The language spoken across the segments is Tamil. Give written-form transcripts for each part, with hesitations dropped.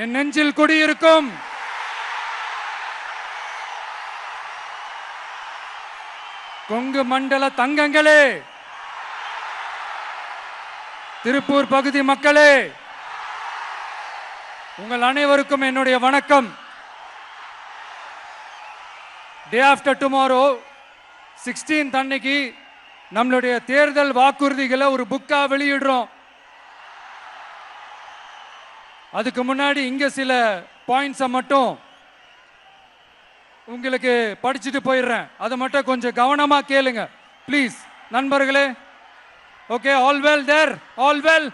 என் நெஞ்சில் குடியிருக்கும் கொங்கு மண்டல தங்கங்களே, திருப்பூர் பகுதி மக்களே, உங்கள் அனைவருக்கும் என்னுடைய வணக்கம். டே ஆஃப்டர் டுமாரோ 16th அன்னைக்கு நம்மளுடைய தேர்தல் வாக்குறுதிகளை ஒரு புக்கா வெளியிடுறோம். அதுக்கு முன்னாடி இங்க சில பாயிண்ட்ஸை மட்டும் உங்களுக்கு படிச்சுட்டு போயிடுறேன். அதை மட்டும் கொஞ்சம் கவனமா கேளுங்க ப்ளீஸ் நண்பர்களே. Okay, all well there? All well?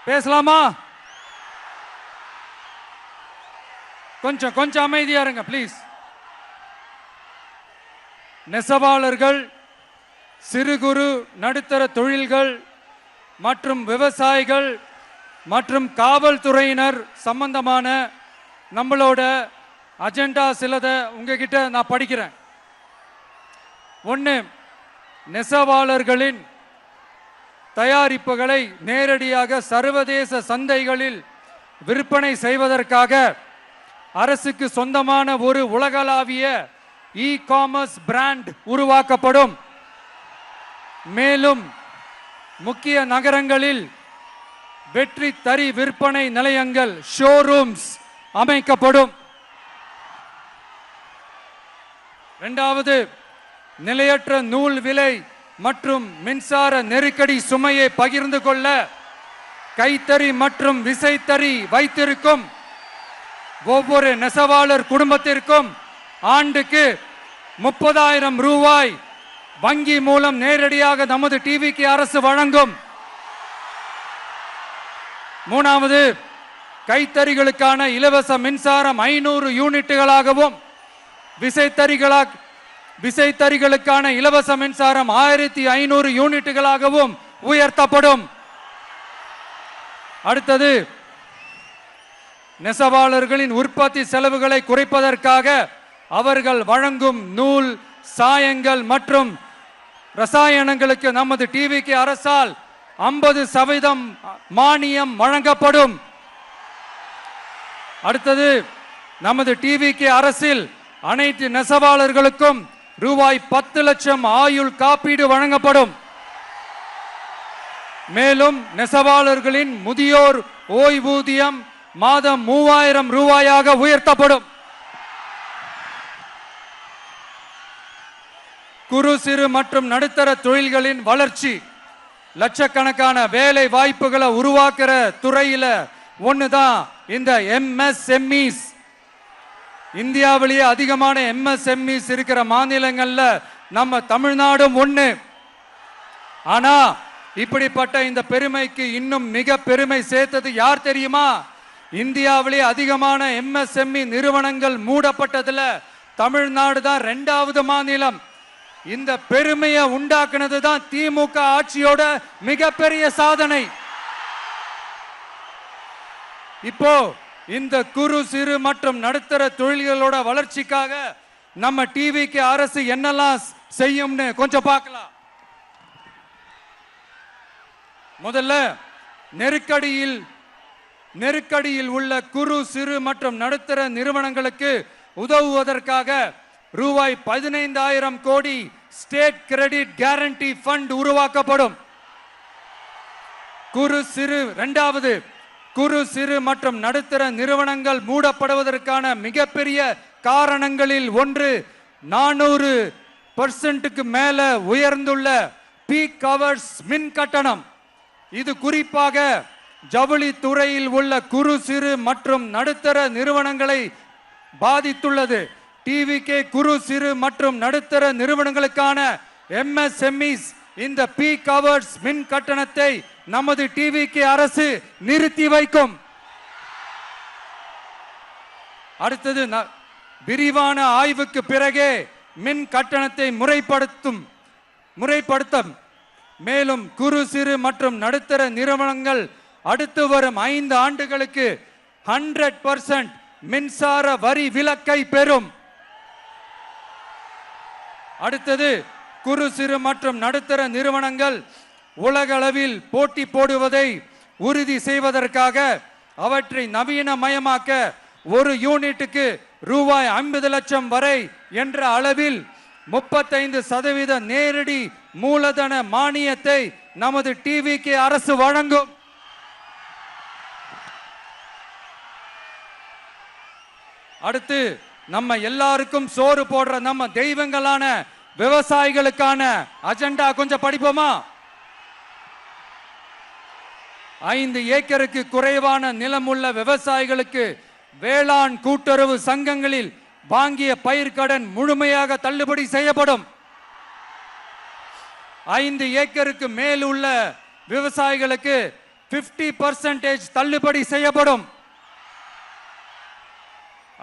பேசலாமா? கொஞ்சம் அமைதியா இருங்க ப்ளீஸ். நெசவாளர்கள், சிறு குறு நடுத்தர தொழில்கள் மற்றும் விவசாயிகள் மற்றும் காவல்துறையினர் சம்பந்தமான நம்மளோட அஜெண்டா சிலதை உங்ககிட்ட நான் படிக்கிறேன். ஒன்று, நெசவாளர்களின் தயாரிப்புகளை நேரடியாக சர்வதேச சந்தைகளில் விற்பனை செய்வதற்காக அரசுக்கு சொந்தமான ஒரு உலகளாவிய இ காமர்ஸ் பிராண்ட் உருவாக்கப்படும். மேலும் முக்கிய நகரங்களில் வெற்றி தறி விற்பனை நிலையங்கள் ஷோரூம்ஸ் அமைக்கப்படும். இரண்டாவது, நிலையற்ற நூல் விலை மற்றும் மின்சார நெருக்கடி சுமையை பகிர்ந்து கொள்ள கைத்தறி மற்றும் விசைத்தறி வைத்திருக்கும் ஒவ்வொரு நெசவாளர் குடும்பத்திற்கும் ஆண்டுக்கு 30,000 ரூபாய் வங்கி மூலம் நேரடியாக நமது டிவிக்கு அரசு வழங்கும். மூணாவது, கைத்தறிகளுக்கான இலவச மின்சாரம் 500 யூனிட்டுகளாகவும் விசைத்தறிகளுக்கான இலவச மின்சாரம் 1500 யூனிட்டுகளாகவும் உயர்த்தப்படும். அடுத்தது, நெசவாளர்களின் உற்பத்தி செலவுகளை குறைப்பதற்காக அவர்கள் வழங்கும் நூல், சாயங்கள் மற்றும் ரசாயனங்களுக்கு நமது டிவிக்கு அரசால் 50% மானியம் வழங்கப்படும். அடுத்தது, நமது டிவிக்கு அரசில் அனைத்து நெசவாளர்களுக்கும் ரூபாய் 10 லட்சம் ஆயுள் காப்பீடு வழங்கப்படும். மேலும் நெசவாளர்களின் முதியோர் ஓய்வூதியம் மாதம் 3000 ரூபாயாக உயர்த்தப்படும். குறு சிறு மற்றும் நடுத்தர தொழில்களின் வளர்ச்சி, லட்சக்கணக்கான வேலை வாய்ப்புகளை உருவாக்குற துறையில ஒண்ணுதான் இந்த MSMEs. இந்தியாவிலேயே அதிகமான MSMEs இருக்கிற மாநிலங்கள்ல நம்ம தமிழ்நாடும் ஒண்ணு. ஆனா இப்படிப்பட்ட இந்த பெருமைக்கு இன்னும் மிக பெருமை சேர்த்தது யார் தெரியுமா? இந்தியாவிலேயே அதிகமான MSME நிறுவனங்கள் மூடப்பட்டதுல தமிழ்நாடு தான் 2வது மாநிலம். இந்த பெருமையை உண்டாக்குனது தான் திமுக ஆட்சியோட மிகப்பெரிய சாதனை. இப்போ இந்த குறு சிறு மற்றும் நடுத்தர தொழில்களோட வளர்ச்சிக்காக நம்ம டிவிக்கு அரசு என்னெல்லாம் செய்யும்னு கொஞ்சம் பார்க்கலாம். முதல்ல, நெருக்கடியில் உள்ள குறு சிறு மற்றும் நடுத்தர நிறுவனங்களுக்கு உதவுவதற்காக ரூபாய் 15,000 கோடி ஸ்டேட் கிரெடிட் கேரண்டி ஃபண்ட் உருவாக்கப்படும். இரண்டாவது, குறு சிறு மற்றும் நடுத்தர நிறுவனங்கள் மூடப்படுவதற்கான மிகப்பெரிய காரணங்களில் ஒன்று 400% மேல உயர்ந்துள்ள பீக் ஹவர்ஸ் மின் கட்டணம். இது குறிப்பாக ஜவுளி துறையில் உள்ள குறு சிறு மற்றும் நடுத்தர நிறுவனங்களை பாதித்துள்ளது. டிவிக்கு குறு சிறு மற்றும் நடுத்தர நிறுவனங்களுக்கான MSMEs இந்த பீக் ஹவர்ஸ் மின் கட்டணத்தை நமது டிவிக்கு அரசு நிறுத்தி வைக்கும். அடுத்தது, விரிவான ஆய்வுக்கு பிறகே மின் கட்டணத்தை முறைப்படுத்தும். மேலும் குறு சிறு மற்றும் நடுத்தர நிறுவனங்கள் அடுத்து வரும் 5 ஆண்டுகளுக்கு 100% மின்சார வரி விலக்கை பெறும். அடுத்தது, குறு சிறு மற்றும் நடுத்தர நிறுவனங்கள் உலகளவில் போட்டி போடுவதை உறுதி செய்வதற்காக அவற்றை நவீனமயமாக்க ஒரு யூனிட்டுக்கு ரூபாய் 50 லட்சம் வரை என்ற அளவில் 35% நேரடி மூலதன மானியத்தை நமது டிவிகே அரசு வழங்கும். அடுத்து நம்ம எல்லாருக்கும் சோறு போடுற நம்ம தெய்வங்களான விவசாயிகளுக்கான அஜெண்டா கொஞ்சம் படிப்போமா? 5 ஏக்கருக்கு குறைவான நிலமுள்ள விவசாயிகளுக்கு வேளாண் கூட்டுறவு சங்கங்களில் வாங்கிய பயிர்க்கடன் முழுமையாக தள்ளுபடி செய்யப்படும். 5 ஏக்கருக்கு மேல் உள்ள விவசாயிகளுக்கு 50% தள்ளுபடி செய்யப்படும்.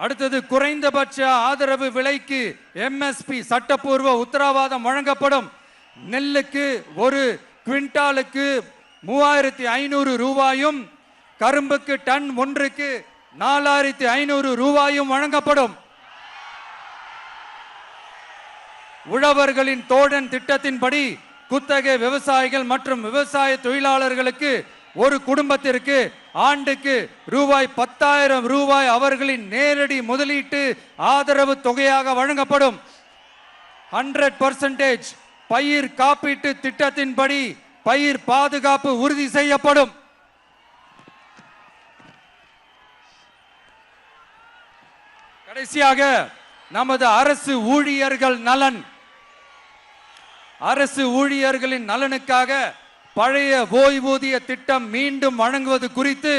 அடுத்தது குறைந்தபட்ச ஆதரவு விலைக்கு எம்எஸ்பி சட்டப்பூர்வ உத்தரவாதம் வழங்கப்படும். நெல்லுக்கு ஒரு குவிண்டாலுக்கு 3500 ரூபாயும் கரும்புக்கு டன் ஒன்றுக்கு 4500 ரூபாயும் வழங்கப்படும். உழவர்களின் தோழன் திட்டத்தின்படி குத்தகை விவசாயிகள் மற்றும் விவசாய தொழிலாளர்களுக்கு ஒரு குடும்பத்திற்கு ஆண்டுக்கு ரூபாய் 10,000 ரூபாய் அவர்களின் நேரடி முதலீட்டு ஆதரவு தொகையாக வழங்கப்படும். 100% பயிர் காப்பீட்டு திட்டத்தின்படி பயிர் பாதுகாப்பு உறுதி செய்யப்படும். கடைசியாக நமது அரசு ஊழியர்கள் நலன். அரசு ஊழியர்களின் நலனுக்காக பழைய ஓய்வூதிய திட்டம் மீண்டும் வழங்குவது குறித்து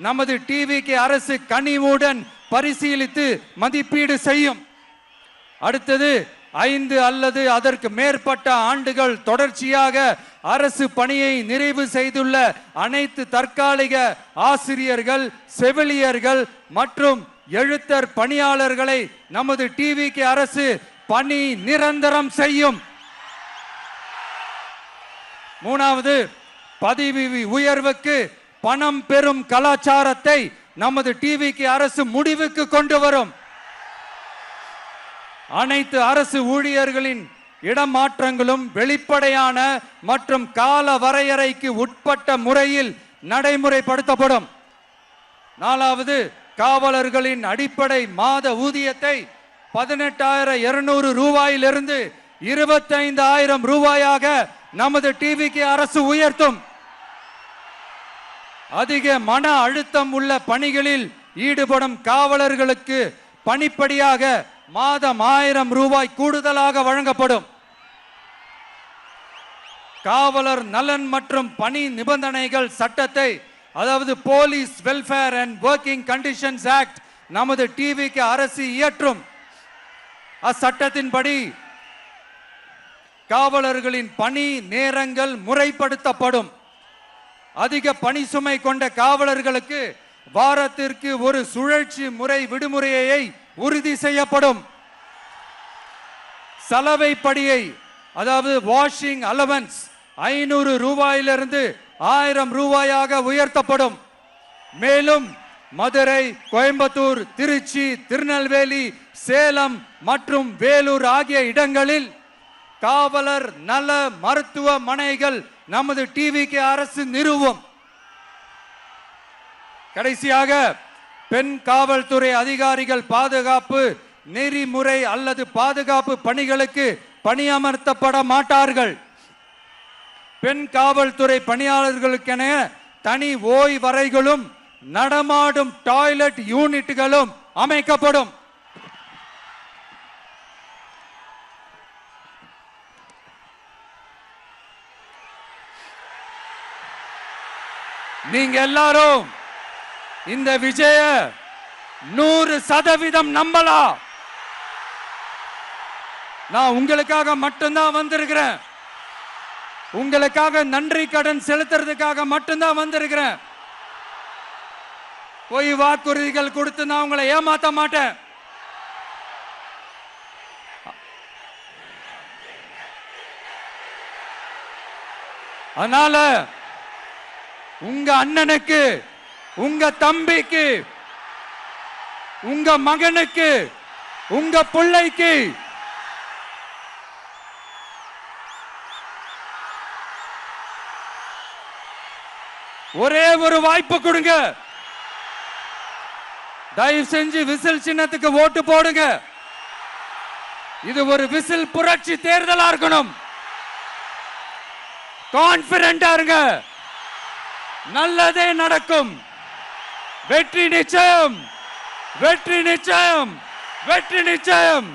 நமது டிவிகே அரசு கனிவுடன் பரிசீலித்து மதிப்பீடு செய்யும். அடுத்தது 5 அல்லது அதற்கு மேற்பட்ட ஆண்டுகள் தொடர்ச்சியாக அரசு பணியை நிறைவு செய்துள்ள அனைத்து தற்காலிக ஆசிரியர்கள், செவிலியர்கள் மற்றும் எழுத்தர் பணியாளர்களை நமது டிவிகே அரசு பணி நிரந்தரம் செய்யும். 3வது, பதவி உயர்வுக்கு பணம் பெறும் கலாச்சாரத்தை நமது டிவிகே அரசு முடிவுக்கு கொண்டு வரும். அனைத்து அரசு ஊழியர்களின் இடமாற்றங்களும் வெளிப்படையான மற்றும் கால வரையறைக்கு உட்பட்ட முறையில் நடைமுறைப்படுத்தப்படும். 4வது, காவலர்களின் அடிப்படை மாத ஊதியத்தை 18,200 ரூபாயிலிருந்து 25,000 ரூபாயாக நமது டிவிகே அரசு உயர்த்தும். அதிக மன அழுத்தம் உள்ள பணிகளில் ஈடுபடும் காவலர்களுக்கு பணிப்படியாக மாதம் 1000 ரூபாய் கூடுதலாக வழங்கப்படும். காவலர் நலன் மற்றும் பணி நிபந்தனைகள் சட்டத்தை, அதாவது police welfare and working conditions act, நமது டிவிகே அரசு இயற்றும். அச்சட்டத்தின்படி காவலர்களின் பணி நேரங்கள் முறைப்படுத்தப்படும். அதிக பணி சுமை கொண்ட காவலர்களுக்கு வாரத்திற்கு ஒரு சுழற்சி முறை விடுமுறையை உறுதி செய்யப்படும். சலவைப்படியை, அதாவது வாஷிங் அலவன்ஸ் 500 ரூபாயிலிருந்து 1000 ரூபாயாக உயர்த்தப்படும். மேலும் மதுரை, கோயம்புத்தூர், திருச்சி, திருநெல்வேலி, சேலம் மற்றும் வேலூர் ஆகிய இடங்களில் காவலர் நல மருத்துவமனைகள் நமது டிவிகே அரசு நிறுவும். கடைசியாக பெண் காவல்துறை அதிகாரிகள் பாதுகாப்பு நெறிமுறை அல்லது பாதுகாப்பு பணிகளுக்கு பணியமர்த்தப்பட மாட்டார்கள். பெண் காவல்துறை பணியாளர்களுக்கென தனி ஓய்வறைகளும் நடமாடும் டாய்லெட் யூனிட்டுகளும் அமைக்கப்படும். நீங்க எல்லாரும் இந்த விஜய 100% நம்பலாம். நான் உங்களுக்காக மட்டும்தான் வந்திருக்கிறேன். உங்களுக்காக நன்றி கடன் செலுத்துறதுக்காக மட்டும்தான் வந்திருக்கிறேன். போய் வாக்குறுதிகள் கொடுத்து நான் உங்களை ஏமாத்த மாட்டேன். அதனால உங்க அண்ணனுக்கு, உங்க தம்பிக்கு, உங்க மகனுக்கு, உங்க பிள்ளைக்கு ஒரே ஒரு வாய்ப்பு கொடுங்க. தயவு செஞ்சு விசில் சின்னத்துக்கு ஓட்டு போடுங்க. இது ஒரு விசில் புரட்சி தேர்தலா இருக்கணும். கான்பிடென்டா இருங்க. நல்லதே நடக்கும். வெற்றி நிச்சயம், வெற்றி நிச்சயம், வெற்றி நிச்சயம்.